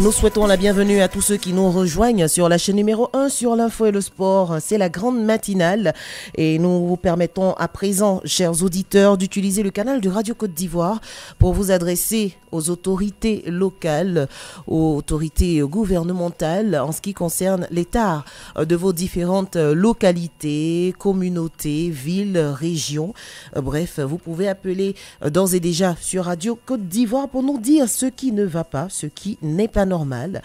Nous souhaitons la bienvenue à tous ceux qui nous rejoignent sur la chaîne numéro 1 sur l'info et le sport. C'est la grande matinale et nous vous permettons à présent, chers auditeurs, d'utiliser le canal de Radio Côte d'Ivoire pour vous adresser aux autorités locales, aux autorités gouvernementales en ce qui concerne l'état de vos différentes localités, communautés, villes, régions. Bref, vous pouvez appeler d'ores et déjà sur Radio Côte d'Ivoire pour nous dire ce qui ne va pas, ce qui n'est pas normal.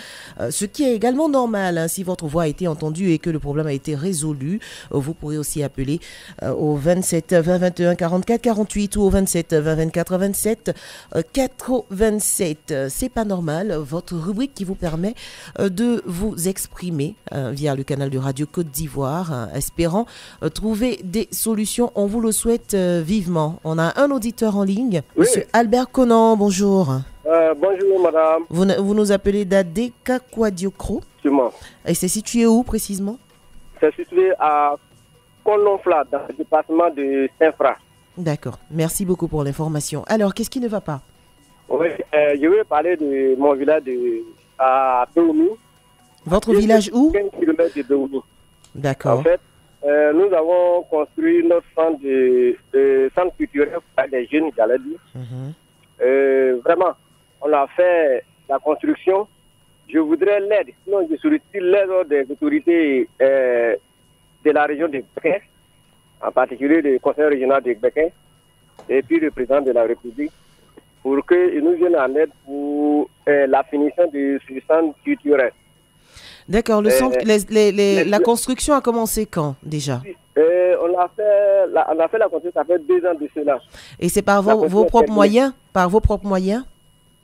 Ce qui est également normal, hein, si votre voix a été entendue et que le problème a été résolu, vous pourrez aussi appeler au 27 20 21 44 48 ou au 27 20 24 27 87. C'est pas normal, votre rubrique qui vous permet de vous exprimer via le canal de Radio Côte d'Ivoire, espérant trouver des solutions. On vous le souhaite vivement. On a un auditeur en ligne, oui. Monsieur Albert Conan, bonjour. Bonjour madame. Vous nous appelez d'Adé Kakwadiokro. Et c'est situé où précisément? C'est situé à Kononfla, dans le département de Saint-Fra. D'accord, merci beaucoup pour l'information. Alors, qu'est-ce qui ne va pas? Oui, je vais parler de mon village à Beoumi. Votre village où? 15 km de Beoumi. D'accord. En fait, nous avons construit notre centre culturel pour les jeunes, j'allais dire. Vraiment, on a fait la construction. Je voudrais l'aide, sinon je sollicite l'aide des autorités de la région de Békin, en particulier le conseil régional de Békin, et puis le président de la République, pour qu'ils nous viennent en aide pour la finition de ce centre culturel. D'accord, la construction a commencé quand déjà? On a fait la construction, ça fait 2 ans de cela. Et c'est par vos propres moyens? Par vos propres moyens?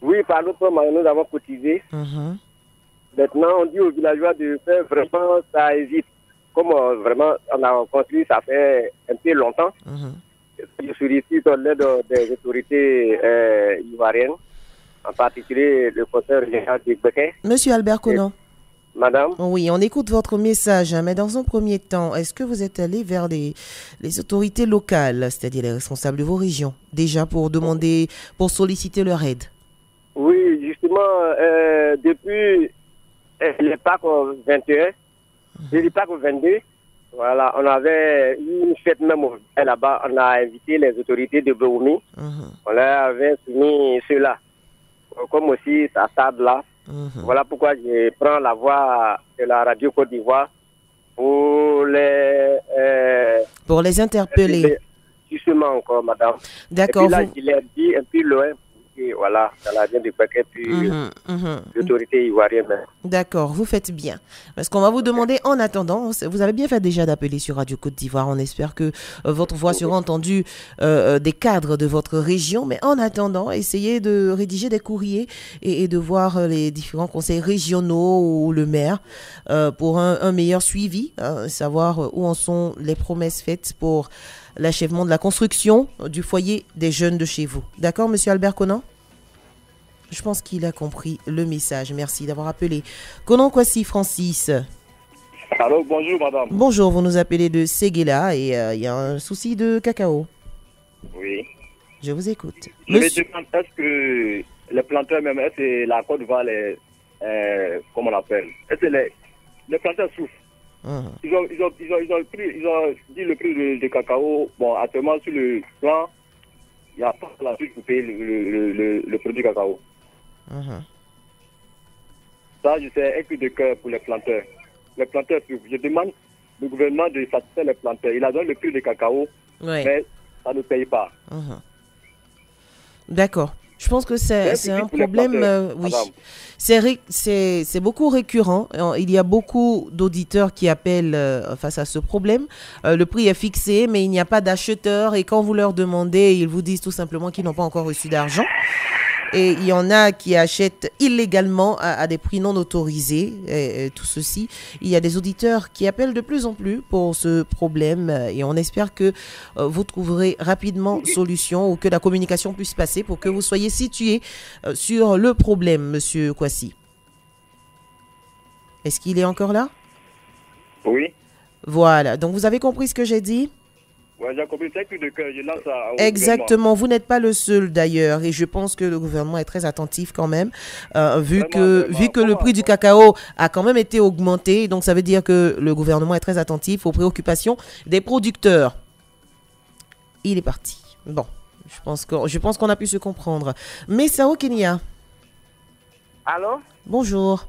Oui, par nos propres moyens, nous avons cotisé. Maintenant, on dit aux villageois de faire vraiment, ça hésite. Comme vraiment, on a construit, ça fait un peu longtemps. Je sollicite l'aide des autorités ivoiriennes, en particulier le conseil régional de Békin. Monsieur Albert Conan. Madame? Oui, on écoute votre message, mais dans un premier temps, est-ce que vous êtes allé vers les autorités locales, c'est-à-dire les responsables de vos régions, déjà pour demander, pour solliciter leur aide? Oui, justement, depuis le PAC 21, le PAC 22, voilà, on avait eu une fête même là-bas, on a invité les autorités de Beoumi, on leur avait soumis cela, comme aussi ça tarde là. Voilà pourquoi je prends la voix de la Radio Côte d'Ivoire pour les interpeller. Justement encore, madame. D'accord. Et puis là, je l'ai dit un peu loin. Et voilà, dans la région de Békin, puis l'autorité ivoirienne. D'accord, vous faites bien. Parce qu'on va vous demander, en attendant, vous avez bien fait déjà d'appeler sur Radio Côte d'Ivoire. On espère que votre voix sera entendue des cadres de votre région. Mais en attendant, essayez de rédiger des courriers et de voir les différents conseils régionaux ou le maire pour un meilleur suivi, savoir où en sont les promesses faites pour l'achèvement de la construction du foyer des jeunes de chez vous. D'accord, monsieur Albert Conan? Je pense qu'il a compris le message. Merci d'avoir appelé. Conan Kwasi Francis. Allô, bonjour madame. Bonjour, vous nous appelez de Séguéla et il y a un souci de cacao. Oui. Je vous écoute. Je me demande, est-ce que les planteurs même, est-ce que la Côte d'Ivoire, comment on l'appelle? Est-ce que les planteurs souffrent? Ils ont dit le prix de cacao. Bon, actuellement sur le plan, il n'y a pas la suite pour payer le produit cacao. Ça, je sais, un coup de cœur pour les planteurs. Les planteurs souffrent. Je demande au gouvernement de satisfaire les planteurs. Il a donné le prix de cacao, mais ça ne paye pas. D'accord. Je pense que c'est un problème, oui. C'est beaucoup récurrent. Il y a beaucoup d'auditeurs qui appellent face à ce problème. Le prix est fixé, mais il n'y a pas d'acheteur. Et quand vous leur demandez, ils vous disent tout simplement qu'ils n'ont pas encore reçu d'argent. Et il y en a qui achètent illégalement à des prix non autorisés. Et tout ceci, il y a des auditeurs qui appellent de plus en plus pour ce problème. Et on espère que vous trouverez rapidement solution ou que la communication puisse passer pour que vous soyez situé sur le problème, monsieur Kwasi. Est-ce qu'il est encore là? Oui. Voilà. Donc, vous avez compris ce que j'ai dit? Ouais, j'ai compris. C'est un cri de cœur. Je lance ça au Exactement. Vous n'êtes pas le seul d'ailleurs. Et je pense que le gouvernement est très attentif quand même. Vu que le prix du cacao a quand même été augmenté. Donc ça veut dire que le gouvernement est très attentif aux préoccupations des producteurs. Il est parti. Bon, je pense qu'on a pu se comprendre. Messao Kenya. Allô? Bonjour.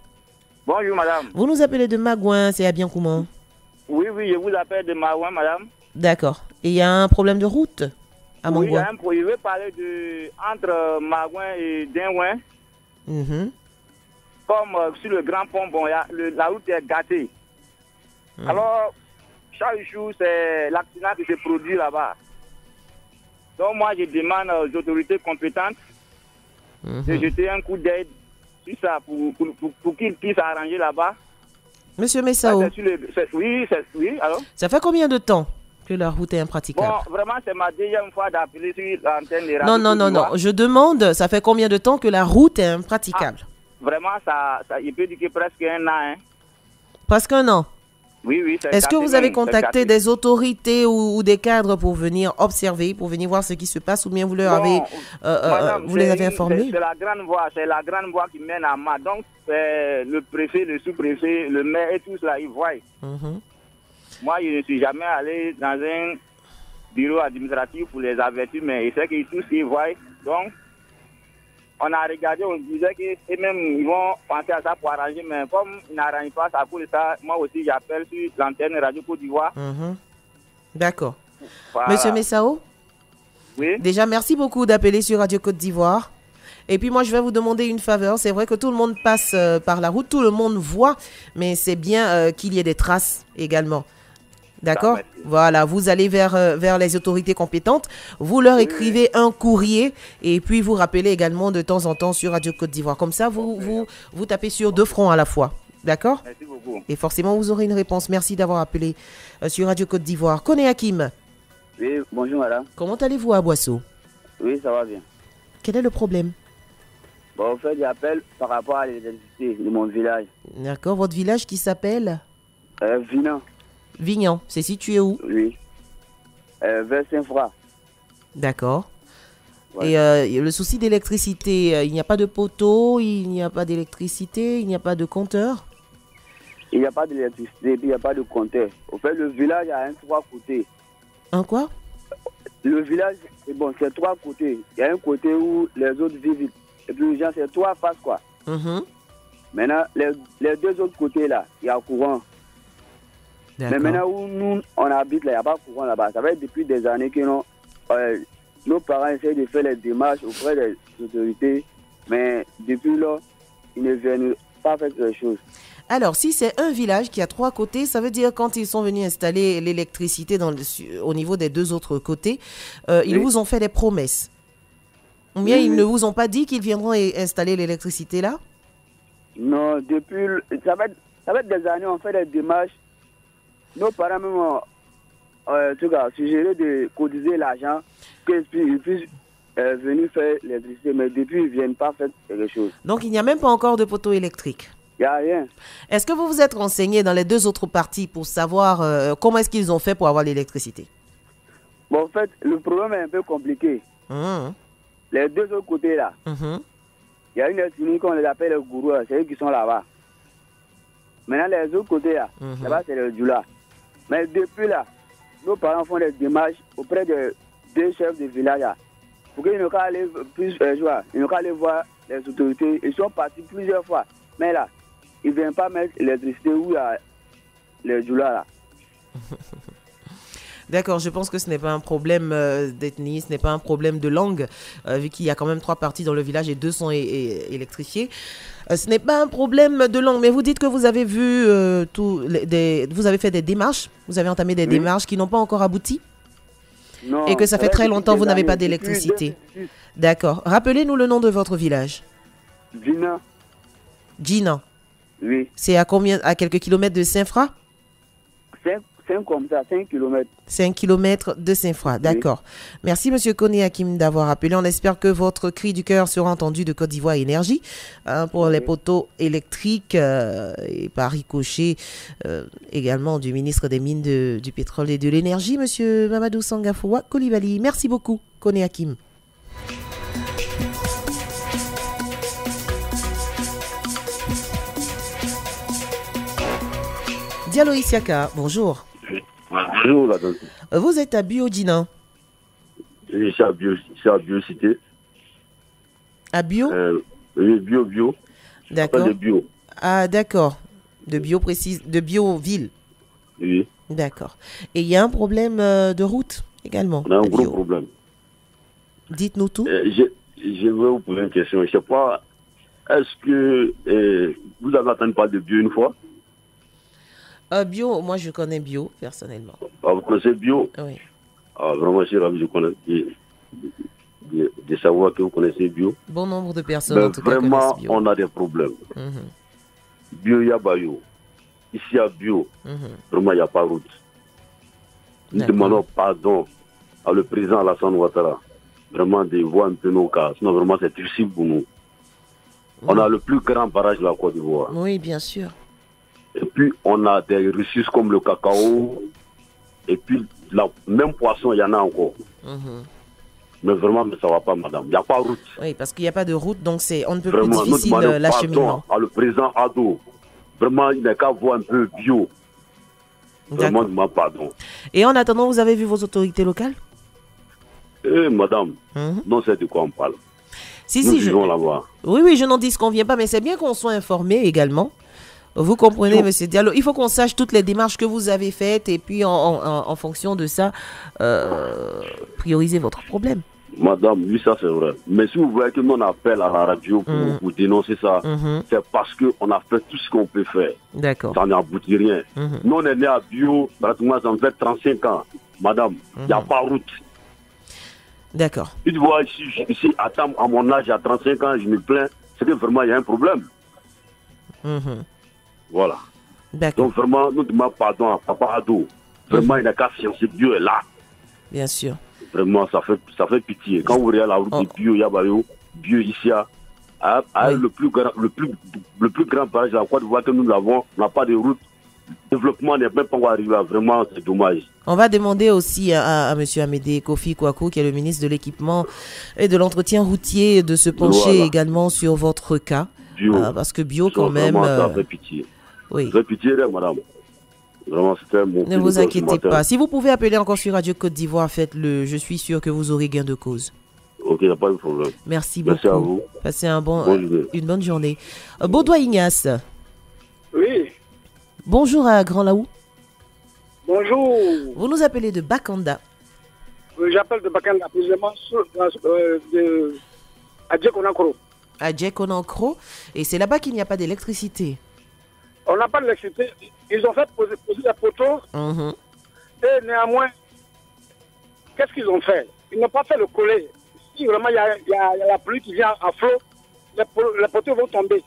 Bonjour, madame. Vous nous appelez de Magouin, c'est à Biankouman? Oui, je vous appelle de Magouin, madame. D'accord. Et il y a un problème de route à Magouin? Oui, il y a un problème. Je veux parler entre Magouin et Dingouin. Comme sur le Grand Pont, bon, la route est gâtée. Alors, chaque jour, c'est l'accident qui se produit là-bas. Donc, moi, je demande aux autorités compétentes de jeter un coup d'aide sur ça pour qu'ils puissent arranger là-bas. Monsieur Messao. Oui, alors? Ça fait combien de temps que la route est impraticable? Bon, vraiment, c'est ma deuxième fois d'appeler sur l'antenne des radios. Non. Je demande, ça fait combien de temps que la route est impraticable? Vraiment, il peut dire que presque un an. Hein. Presque un an? Oui. Est-ce que vous avez contacté des autorités ou des cadres pour venir observer, pour venir voir ce qui se passe, ou bien vous leur avez, vous les avez informés? C'est la grande voie qui mène à Ma. Donc, le préfet, le sous-préfet, le maire et tout cela, ils voient. Moi, je ne suis jamais allé dans un bureau administratif pour les avertir, mais je sais qu'ils tous ils voient. Donc, on a regardé, on disait que même ils vont penser à ça pour arranger, mais comme ils n'arrangent pas ça, pour ça, moi aussi j'appelle sur l'antenne Radio Côte d'Ivoire. D'accord. Voilà. Monsieur Messao? Oui. Déjà, merci beaucoup d'appeler sur Radio Côte d'Ivoire. Et puis moi, je vais vous demander une faveur. C'est vrai que tout le monde passe par la route, tout le monde voit, mais c'est bien qu'il y ait des traces également. D'accord? Voilà, vous allez vers les autorités compétentes, vous leur écrivez un courrier et puis vous rappelez également de temps en temps sur Radio Côte d'Ivoire. Comme ça, vous tapez sur 2 fronts à la fois. D'accord? Merci beaucoup. Et forcément, vous aurez une réponse. Merci d'avoir appelé sur Radio Côte d'Ivoire. Koné Hakim. Oui, bonjour madame. Comment allez-vous à Boisseau? Oui, ça va bien. Quel est le problème? Bon, en fait, j'appelle par rapport à l'électricité de mon village. D'accord, votre village qui s'appelle Vinan. Vignan, c'est situé où? Oui. Vers Saint-Froid. D'accord. Ouais. Et le souci d'électricité, il n'y a pas de poteau, il n'y a pas d'électricité, il n'y a pas de compteur? Il n'y a pas d'électricité, il n'y a pas de compteur. En fait, le village a 3 côtés. Un quoi? Le village, c'est 3 côtés. Il y a un côté où les autres vivent. Et puis, les gens, c'est 3 faces, quoi. Maintenant, les 2 autres côtés, là, il y a courant. Mais maintenant où nous, on habite, là, il n'y a pas de courant là-bas. Ça fait depuis des années que nos parents essaient de faire les démarches auprès des autorités. Mais depuis là, ils ne viennent pas faire quelque chose. Alors, si c'est un village qui a 3 côtés, ça veut dire quand ils sont venus installer l'électricité au niveau des 2 autres côtés, ils vous ont fait des promesses. Ou bien ils ne vous ont pas dit qu'ils viendront installer l'électricité là? Non, depuis... Ça fait des années, on fait des démarches. Nos parents même ont suggéré de cotiser l'argent qu'ils puissent venir faire l'électricité. Mais depuis, ils ne viennent pas faire quelque chose. Donc, il n'y a même pas encore de poteau électrique? Il n'y a rien. Est-ce que vous vous êtes renseigné dans les 2 autres parties pour savoir comment est-ce qu'ils ont fait pour avoir l'électricité? Bon, en fait, le problème est un peu compliqué. Les 2 autres côtés là, il y a une ethnie qu'on les appelle les gourous, c'est eux qui sont là-bas. Maintenant, les autres côtés là-bas, c'est les Djoula. Mais depuis là, nos parents font des démarches auprès de 2 chefs de village là, pour qu'ils n'ont qu'à aller voir les autorités. Ils sont partis plusieurs fois. Mais là, ils ne viennent pas mettre l'électricité où il y a les Djoula là. D'accord, je pense que ce n'est pas un problème d'ethnie, ce n'est pas un problème de langue, vu qu'il y a quand même 3 parties dans le village et 2 sont électrifiés. Ce n'est pas un problème de langue, mais vous dites que vous avez vu vous avez fait des démarches, vous avez entamé des démarches qui n'ont pas encore abouti? Non. Et que ça fait très longtemps que vous n'avez pas d'électricité. D'accord. Rappelez-nous le nom de votre village. Gina. Gina. Oui. C'est à quelques kilomètres de Saint-Froid? 5 comme ça, 5 km. 5 km de Saint-Foy, d'accord. Merci, monsieur Koné Hakim, d'avoir appelé. On espère que votre cri du cœur sera entendu de Côte d'Ivoire Énergie pour les poteaux électriques et par ricochet également du ministre des Mines, du Pétrole et de l'Énergie, monsieur Mamadou Sangafoua Coulibaly. Merci beaucoup, Koné Hakim. Diallo Isiaka, bonjour. Bonjour, la dame. Vous êtes à Biodina. Je suis à Biocité. À Bio Oui, Bio. D'accord. De Bio. Ah, d'accord. De Bio précise, de Bioville. Oui. D'accord. Et il y a un problème de route également. On a un gros problème. Dites-nous tout. Je veux vous poser une question. Je ne sais pas, est-ce que vous avez entendu parler de Bio une fois? Bio, moi je connais Bio personnellement. Ah, vous connaissez Bio? Oui. Ah, vraiment, je suis ravi de savoir que vous connaissez Bio. Bon nombre de personnes en tout cas vraiment, connaissent Bio. On a des problèmes. Bio Yabayou. Ici à Bio, vraiment, il n'y a pas de route. Nous demandons pardon à le président Alassane Ouattara. Vraiment, de voir un peu nos cas. Sinon, vraiment, c'est difficile pour nous. On a le plus grand barrage de la Côte d'Ivoire. Oui, bien sûr. Et puis, on a des ressources comme le cacao. Et puis, même poisson, il y en a encore. Mais vraiment, ça ne va pas, madame. Il n'y a pas de route. Oui, parce qu'il n'y a pas de route, donc on ne peut vraiment, plus difficile l'acheminement. À le président Ado. Vraiment, il n'est qu'à voir un peu Bio. Vraiment, demande pardon. Et en attendant, vous avez vu vos autorités locales? Madame, non, c'est de quoi on parle. Si, nous vivons là-bas. Oui, je n'en dis qu'on ne vient pas, mais c'est bien qu'on soit informé également. Vous comprenez, monsieur Diallo, il faut qu'on sache toutes les démarches que vous avez faites et puis en fonction de ça, prioriser votre problème. Madame, oui, ça c'est vrai. Mais si vous voyez que nous on appelle à la radio pour dénoncer ça, c'est parce qu'on a fait tout ce qu'on peut faire. D'accord. Ça n'aboutit rien. Nous on est né à Bio, pratiquement ça me fait 35 ans. Madame, il n'y a pas de route. D'accord. Tu vois, ici à mon âge, à 35 ans, je me plains, c'est que vraiment il y a un problème. Voilà. Donc vraiment, nous demandons pardon à Papa Ado. Vraiment, il n'a qu'à sciencer, Bio est là. Bien sûr. Vraiment, ça fait pitié. Quand vous regardez la route de Bio, Yabayou, Bio ici, le plus grand barrage de la Côte d'Ivoire que nous avons, on n'a pas de route. Le développement n'est même pas encore arrivé là. Vraiment, c'est dommage. On va demander aussi à M. Amédée Kofi Kouakou, qui est le ministre de l'équipement et de l'entretien routier, de se pencher également sur votre cas. Bio. Parce que Bio, quand même... ça fait pitié. Oui. Ça fait pitié, madame. Vraiment, c'était mon... Ne vous inquiétez pas. Si vous pouvez appeler encore sur Radio Côte d'Ivoire, faites-le. Je suis sûr que vous aurez gain de cause. Ok, il n'y a pas de problème. Merci beaucoup. Merci à vous. Passez une bonne journée. Baudouin Ignace. Oui. Bonjour à Grand Laou. Bonjour. Vous nous appelez de Bakanda. J'appelle de Bakanda, précisément à Djekonankro. À Djekonankro. Et c'est là-bas qu'il n'y a pas d'électricité. On n'a pas d'électricité. Ils ont fait poser des poteaux. Et néanmoins, qu'est-ce qu'ils ont fait? Ils n'ont pas fait le coller. Si vraiment il y a la pluie qui vient à flot, les poteaux vont tomber.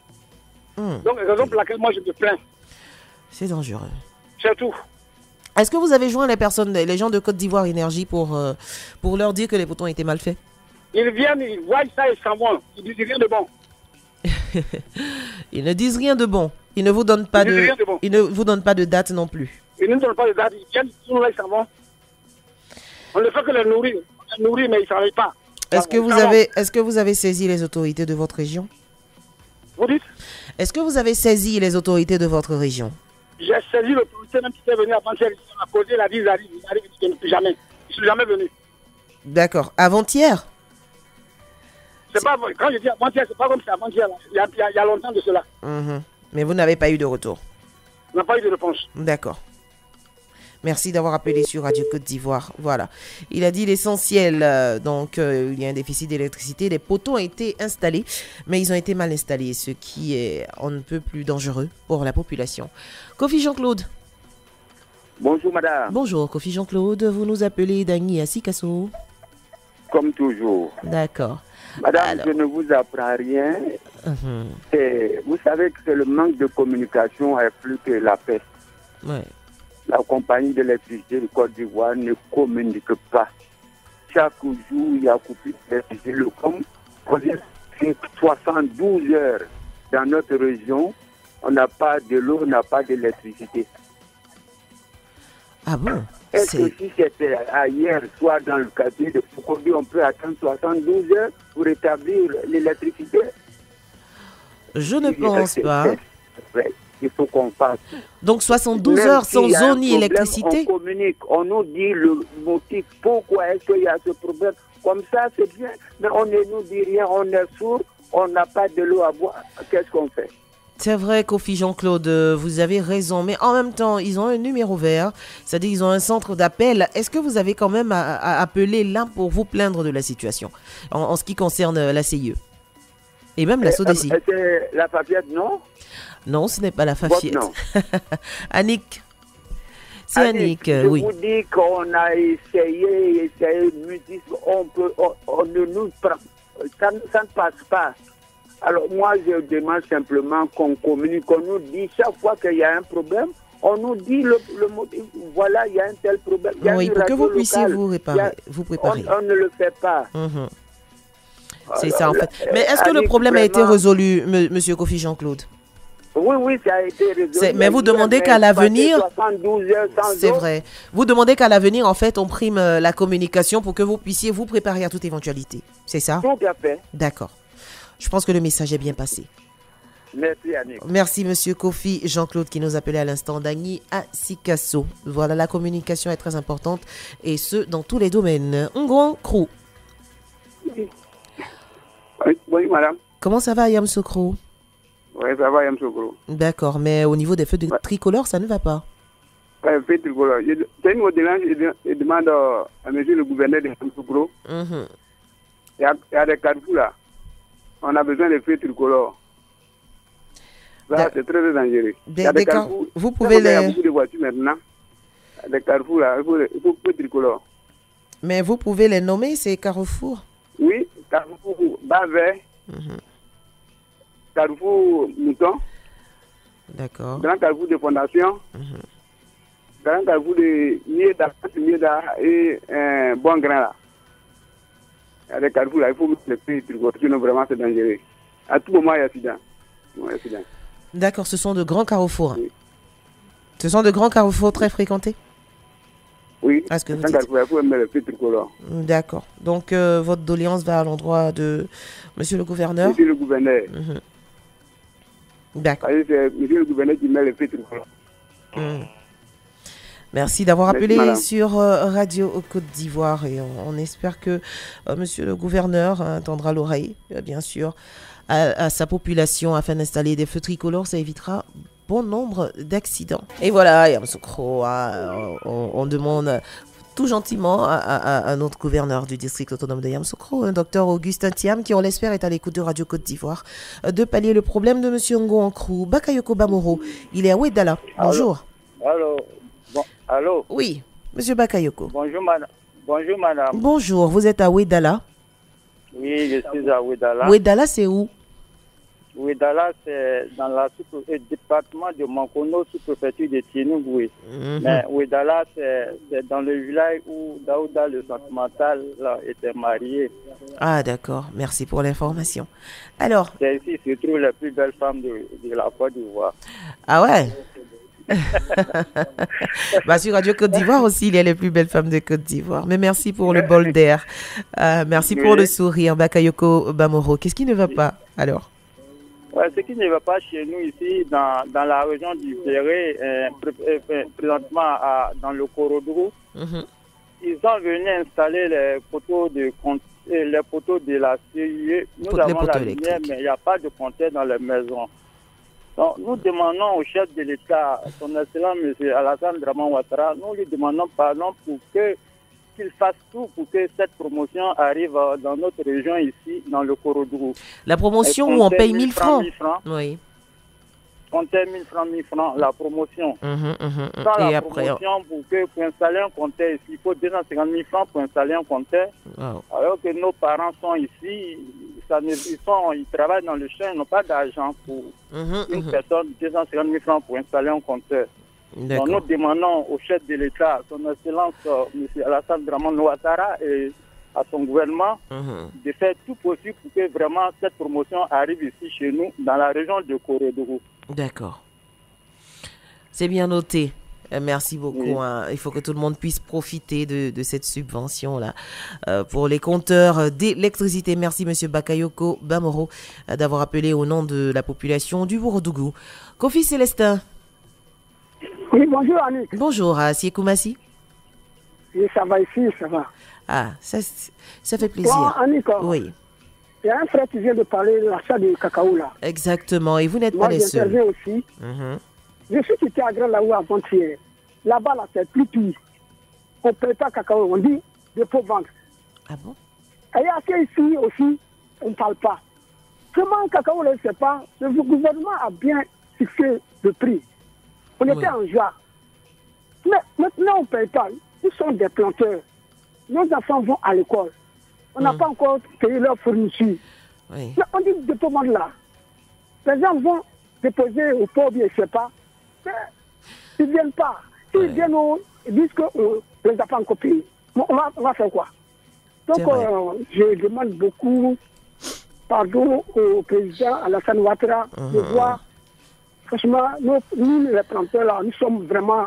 Donc, raison pour laquelle moi je me plains. C'est dangereux. C'est tout. Est-ce que vous avez joint les gens de Côte d'Ivoire Énergie pour leur dire que les poteaux étaient mal faits? Ils viennent, ils voient ça et s'en vont. Ils disent rien de bon. Ils ne disent rien de bon. Ils ne vous donnent pas ils ne vous donnent pas de date non plus. Ils ne donnent pas de date. Ils viennent, ils sont là, ils s'en vont. On ne fait que les nourrir. On les nourrit, mais ils ne s'en pas. Est-ce que vous avez saisi les autorités de votre région? Vous dites? Est-ce que vous avez saisi les autorités de votre région? J'ai saisi l'autorité, même qui est venue avant-hier. Il m'a posé, il a dit, il arrive, il ne peut jamais. Je ne suis jamais venu. D'accord. Avant-hier? C'est pas, quand je dis avant-hier, c'est pas comme ça, avant-hier. Il y a longtemps de cela. Mais vous n'avez pas eu de retour? On n'a pas eu de réponse. D'accord. Merci d'avoir appelé sur Radio Côte d'Ivoire. Voilà. Il a dit l'essentiel. Il y a un déficit d'électricité. Les poteaux ont été installés, mais ils ont été mal installés, ce qui est on ne peut plus dangereux pour la population. Kofi Jean-Claude. Bonjour, madame. Bonjour, Kofi Jean-Claude. Vous nous appelez Dagny à Sikasso. Comme toujours. D'accord. Madame, je ne vous apprends rien. Vous savez que c'est le manque de communication est plus que la peste. Ouais. la compagnie de l'électricité de Côte d'Ivoire ne communique pas. Chaque jour, il y a coupé d'électricité. Le com, on dit 72 heures dans notre région, on n'a pas de l'eau, on n'a pas d'électricité. Ah bon? Est-ce que si c'était ailleurs, soit dans le quartier de Foucauldy, on peut attendre 72 heures pour rétablir l'électricité? Je ne pense pas. Il faut qu'on fasse. Donc 72 heures sans eau ni électricité? On communique, on nous dit le motif, pourquoi est-ce qu'il y a ce problème. Comme ça, c'est bien, mais on ne nous dit rien, on est sourd, on n'a pas de l'eau à boire. Qu'est-ce qu'on fait? C'est vrai, Kofi Jean-Claude, vous avez raison, mais en même temps, ils ont un numéro vert, c'est-à-dire ils ont un centre d'appel. Est-ce que vous avez quand même à appeler là pour vous plaindre de la situation en ce qui concerne la CIE et même la SODECI? C'est la Fafiette, non? Non, ce n'est pas la Fafiette. Annick. C'est Annick, oui. Je vous dis qu'on a essayé, on ne nous prend, ça ne passe pas. Alors moi, je demande simplement qu'on communique, qu'on nous dit chaque fois qu'il y a un problème, on nous dit le motif, voilà, il y a un tel problème. Oui, pour que vous puissiez vous préparer. On ne le fait pas. C'est ça en fait. Mais est-ce que le problème a été résolu, monsieur Kofi Jean-Claude? Oui, ça a été résolu. Mais vous demandez qu'à l'avenir, 72 heures sans c'est vrai, vous demandez qu'à l'avenir, en fait, on prime la communication pour que vous puissiez vous préparer à toute éventualité. C'est ça? Tout à fait. D'accord. Je pense que le message est bien passé. Merci, Annick. Merci, monsieur Kofi Jean-Claude, qui nous appelait à l'instant d'Agni à Sikasso. Voilà, la communication est très importante, et ce, dans tous les domaines. Un grand crew. Oui, madame. Comment ça va, Yam Sokro? Oui, ça va, Yam Sokro. D'accord, mais au niveau des feux de tricolore, ça ne va pas. Feux tricolore. C'est une ordonnance, je demande à monsieur le gouverneur de Yam Sokro. Il y a des carrefours là. On a besoin de feux tricolores. Ça, c'est très dangereux. Il y a des carrefours. Vous pouvez les... Il y a beaucoup de voitures maintenant. Des carrefours là, il faut feux tricolores. Mais vous pouvez les nommer, ces carrefours? Oui, carrefour Bavet, carrefour Mouton. D'accord. Grand carrefour de Fondation. Grand carrefour de Mieda et Bon Grain là. Il y a des carrefours là, il faut mettre les feux tricolores, sinon vraiment c'est dangereux. À tout moment, il y a accident. D'accord, ce sont de grands carrefours. Oui. Ce sont de grands carrefours très fréquentés? Oui, il faut mettre les feux tricolores. D'accord. Donc, votre doléance va à l'endroit de monsieur le gouverneur? Monsieur le gouverneur. D'accord. C'est monsieur le gouverneur qui met les feux tricolores. Merci d'avoir appelé sur Radio Côte d'Ivoire, et on espère que monsieur le gouverneur tendra l'oreille, bien sûr, à sa population afin d'installer des feux tricolores. Ça évitera bon nombre d'accidents. Et voilà, Yam Sokro, on demande tout gentiment à notre gouverneur du district autonome de Yam Sokro, un docteur Augustin Thiam, qui on l'espère est à l'écoute de Radio Côte d'Ivoire, de pallier le problème de monsieur Ngo Ankrou. Bakayoko Bamoro, il est à Ouédala. Bonjour. Allô. Allô. Oui, monsieur Bakayoko. Bonjour madame. Bonjour madame. Bonjour, vous êtes à Ouédala? Oui, je suis à Ouédala. Ouédala, c'est où? Ouédala, c'est dans le département de Mankono, sous-préfecture de Tienougoui. Mais Ouédala, c'est dans le village où Daouda, le sentimental, était marié. Ah, d'accord. Merci pour l'information. Alors. C'est ici se trouvent les plus belles femmes de la Côte d'Ivoire. Ah ouais? Sur Radio Côte d'Ivoire aussi, il y a les plus belles femmes de Côte d'Ivoire. Mais merci pour le bol d'air. Merci pour le sourire, Bakayoko Bamoro. Qu'est-ce qui ne va pas alors? Ce qui ne va pas chez nous ici, dans la région du Ferré, présentement dans le Korodou, ils sont venus installer les poteaux de la CIE. Nous avons la lumière, mais il n'y a pas de compteur dans les maisons. Donc, nous demandons au chef de l'État, son excellent M. Alassane Draman Ouattara, nous lui demandons pardon pour qu'il fasse tout pour que cette promotion arrive dans notre région ici, dans le Korodou. La promotion où on paye 1000 francs. Oui. On paye 1000 francs, la promotion. Sans la promotion, pour installer un compteur ici, il faut 250 000 francs pour installer un compteur. Wow. Alors que nos parents sont ici, ils travaillent dans le champ, ils n'ont pas d'argent pour une personne, 250 000 francs pour installer un compteur. Donc nous demandons au chef de l'État, son Excellence M. Alassane Dramane Ouattara et à son gouvernement de faire tout possible pour que vraiment cette promotion arrive ici chez nous, dans la région de Korodougou. D'accord. C'est bien noté. Merci beaucoup. Oui. Il faut que tout le monde puisse profiter de cette subvention-là pour les compteurs d'électricité. Merci, M. Bakayoko Bamoro, d'avoir appelé au nom de la population du Ourodougou. Kofi Célestin. Oui, bonjour, Annick. Bonjour, Siekou Massi. Oui, ça va ici, ça va. Ah, ça fait plaisir. Bon, Annick, oui. Il y a un frère qui vient de parler de l'achat du cacao, là. Exactement, et vous n'êtes pas les seuls. Moi, j'interviens aussi. Je suis quitté à Grand Laou avant-hier. Là-bas, là, c'est plus pire. On ne paye pas cacao, on dit dépôt vente. Ah bon? Et il y a ici aussi, on ne parle pas. Comment le cacao, on ne sait pas. Le gouvernement a bien fixé le prix. On était en joie. Mais maintenant, on ne paye pas. Ils sont des planteurs. Nos enfants vont à l'école. On n'a pas encore payé leur fourniture. Oui. Mais on dit dépôt vente là. Les gens vont déposer au port, je ne sais pas. Mais ils ne viennent pas. S'ils viennent, ils disent qu'on ne les a pas encore payés. On va faire quoi? Donc, je demande beaucoup pardon au président Alassane Ouattara de voir. Franchement, nous, les planteurs, là, nous sommes vraiment...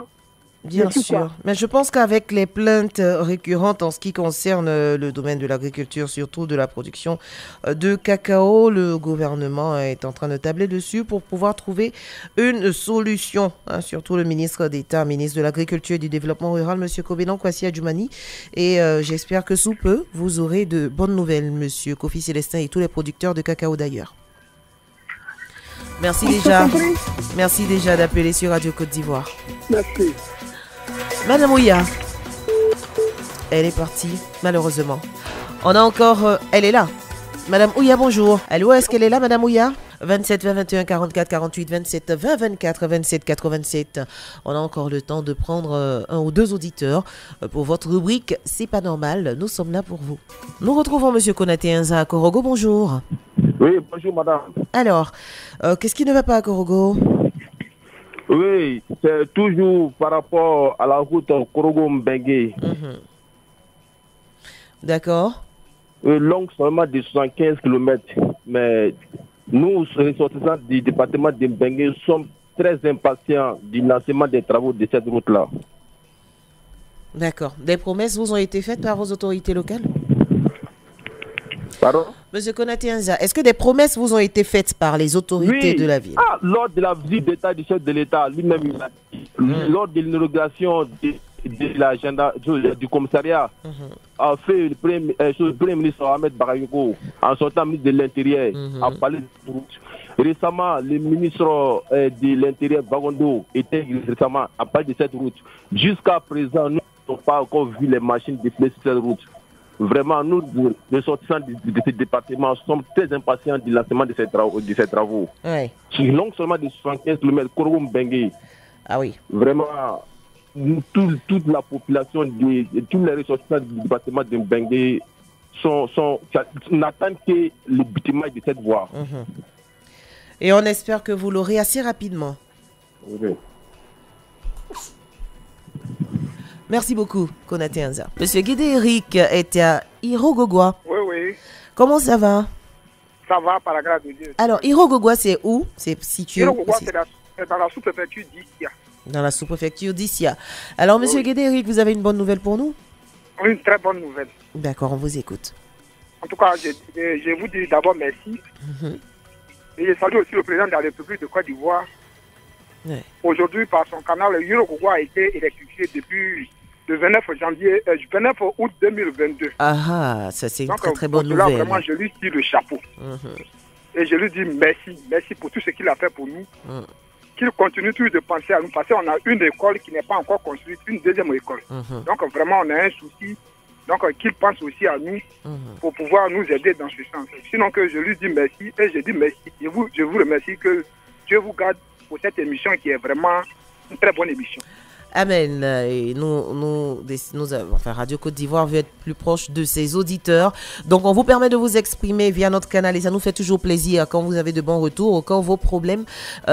Bien sûr, mais je pense qu'avec les plaintes récurrentes en ce qui concerne le domaine de l'agriculture, surtout de la production de cacao, le gouvernement est en train de tabler dessus pour pouvoir trouver une solution. Surtout le ministre d'État, ministre de l'Agriculture et du Développement Rural, M. Kobelan Kwasi Adjoumani. Et j'espère que sous peu, vous aurez de bonnes nouvelles, M. Kofi Célestin et tous les producteurs de cacao d'ailleurs. Merci déjà d'appeler sur Radio Côte d'Ivoire. Merci. Madame Ouya, elle est partie, malheureusement. On a encore... elle est là. Madame Ouya, bonjour. Allô, est-ce qu'elle est là, Madame Ouya? 27 20 21 44 48 27 20 24 27 87. On a encore le temps de prendre un ou deux auditeurs pour votre rubrique C'est pas normal. Nous sommes là pour vous. Nous retrouvons Monsieur Konaté Inza à Korogo. Bonjour. Oui, bonjour madame. Alors, qu'est-ce qui ne va pas à Korogo? Oui, c'est toujours par rapport à la route Korogo-Mbengue. D'accord. Longue seulement de 75 km. Mais nous, ressortissants du département de Mbengue, sommes très impatients du lancement des travaux de cette route-là. D'accord. Des promesses vous ont été faites par vos autorités locales? Pardon? Monsieur Konaté Inza, est-ce que des promesses vous ont été faites par les autorités de la ville? Lors de la visite d'État du chef de l'État, lui-même, lors de l'inauguration de l'agenda du commissariat, a fait le premier ministre Ahmed Bakayoko, en sortant ministre de l'Intérieur, a parlé de route. Récemment, le ministre de l'Intérieur, Bagondo, était récemment à parler de cette route. Jusqu'à présent, nous n'avons pas encore vu les machines défiler sur cette route. Vraiment, nous, les sortissants de ce département, sommes très impatients du lancement de ces travaux. Oui. Sur longue seulement de 75 km, Korogo-Mbengue. Ah oui. Vraiment, toute la population, tous les ressortissants du département de Mbengue n'attendent que le bâtiment de cette voie. Et on espère que vous l'aurez assez rapidement. Oui. Merci beaucoup, Konaté Inza. Monsieur Guédé Eric était à Irogogwa. Oui, oui. Comment ça va? Ça va, par la grâce de Dieu. Alors, Irogogwa, c'est où? C'est situé Irogogwa, c'est dans la sous-préfecture d'Issia. Dans la sous-préfecture d'Issia. Alors, monsieur Guédé Eric, vous avez une bonne nouvelle pour nous? Une très bonne nouvelle. D'accord, on vous écoute. En tout cas, je vous dis d'abord merci. Et je salue aussi le président de la République de Côte d'Ivoire. Ouais. Aujourd'hui, par son canal, Irogogwa a été électrifié depuis le 29 août 2022. Ah, ça c'est une donc, très bonne nouvelle. nouvelle. Vraiment, je lui tire le chapeau. Et je lui dis merci pour tout ce qu'il a fait pour nous. Qu'il continue toujours de penser à nous, parce qu'on a une école qui n'est pas encore construite, une deuxième école. Donc vraiment, on a un souci. Donc qu'il pense aussi à nous pour pouvoir nous aider dans ce sens. Sinon que je lui dis merci et je dis merci. Je vous remercie, que Dieu vous garde pour cette émission qui est vraiment une très bonne émission. Amen. Et enfin, Radio Côte d'Ivoire veut être plus proche de ses auditeurs. Donc, on vous permet de vous exprimer via notre canal et ça nous fait toujours plaisir quand vous avez de bons retours ou quand vos problèmes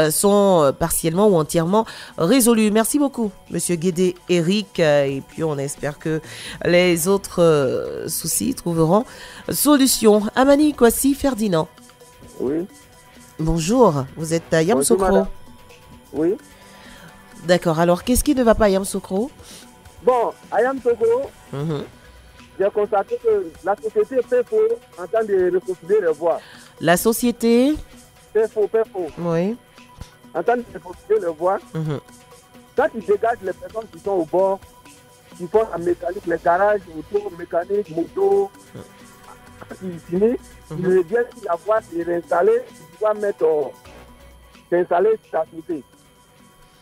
sont partiellement ou entièrement résolus. Merci beaucoup, Monsieur Guédé Eric. Et puis, on espère que les autres soucis trouveront solution. Amani Kwasi Ferdinand. Oui. Bonjour, vous êtes à Yamoussoukro. Oui. D'accord, alors qu'est-ce qui ne va pas à Yamoussoukro? Bon, à Yamoussoukro, j'ai constaté que la société PEFO en train de reconstruire les voies. La société PEFO. Oui. En train de reconstruire les voies. Quand ils dégagent les personnes qui sont au bord, qui font la mécanique, les garages, auto, mécanique, moto, ils finissent, ils reviennent sur la voie, ils réinstallent, ils doivent s'installer sur la société.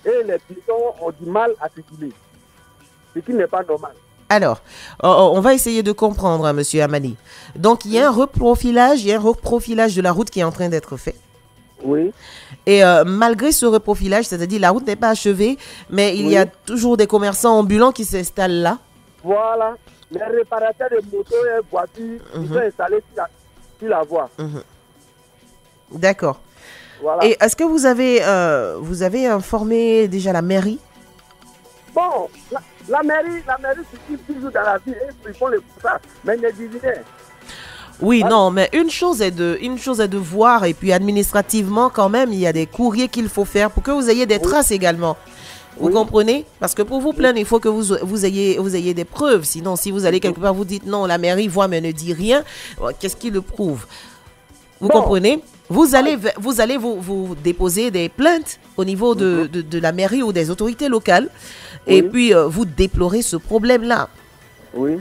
Et les piétons ont du mal à circuler, ce qui n'est pas normal. Alors, on va essayer de comprendre, hein, Monsieur Amani. Donc, il y a un reprofilage de la route qui est en train d'être fait. Oui. Et malgré ce reprofilage, c'est-à-dire la route n'est pas achevée, mais il y a toujours des commerçants ambulants qui s'installent là. Voilà. Les réparateurs de motos et voitures, ils sont installés sur la voie. D'accord. Voilà. Et est-ce que vous avez informé déjà la mairie? Bon, la mairie se trouve toujours dans la ville, ils font les contrats, mais ils ne disent rien. Oui, non, mais une chose est de voir, et puis administrativement, quand même, il y a des courriers qu'il faut faire pour que vous ayez des traces également. Vous comprenez? Parce que pour vous plaindre, il faut que vous ayez des preuves. Sinon, si vous allez quelque part, vous dites non, la mairie voit mais ne dit rien, qu'est-ce qui le prouve? Vous comprenez? Vous allez vous déposer des plaintes au niveau de la mairie ou des autorités locales. Et puis, vous déplorez ce problème-là. Oui.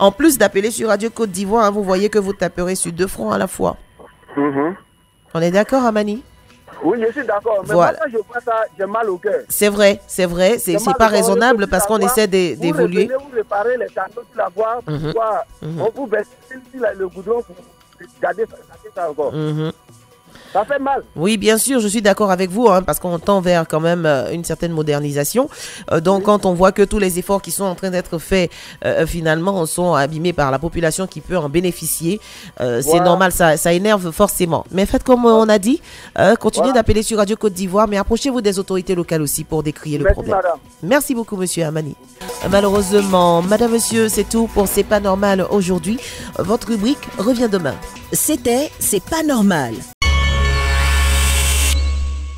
En plus d'appeler sur Radio Côte d'Ivoire, hein, vous voyez que vous taperez sur 2 fronts à la fois. On est d'accord, Amani? Oui, je suis d'accord. Mais voilà. moi, quand je vois ça, j'ai mal au cœur. C'est vrai. C'est pas raisonnable parce qu'on essaie d'évoluer. Vous réparez les canaux sur la voie, on vous baisse le goudron pour garder ça encore. Ça fait mal. Oui, bien sûr, je suis d'accord avec vous, hein, parce qu'on tend vers quand même une certaine modernisation. Donc, quand on voit que tous les efforts qui sont en train d'être faits, finalement, sont abîmés par la population qui peut en bénéficier, c'est normal, ça énerve forcément. Mais faites comme on a dit, continuez d'appeler sur Radio Côte d'Ivoire, mais approchez-vous des autorités locales aussi pour décrier le problème. Madame. Merci beaucoup, Monsieur Amani. Malheureusement, Madame, Monsieur, c'est tout pour C'est pas normal aujourd'hui. Votre rubrique revient demain. C'était C'est pas normal.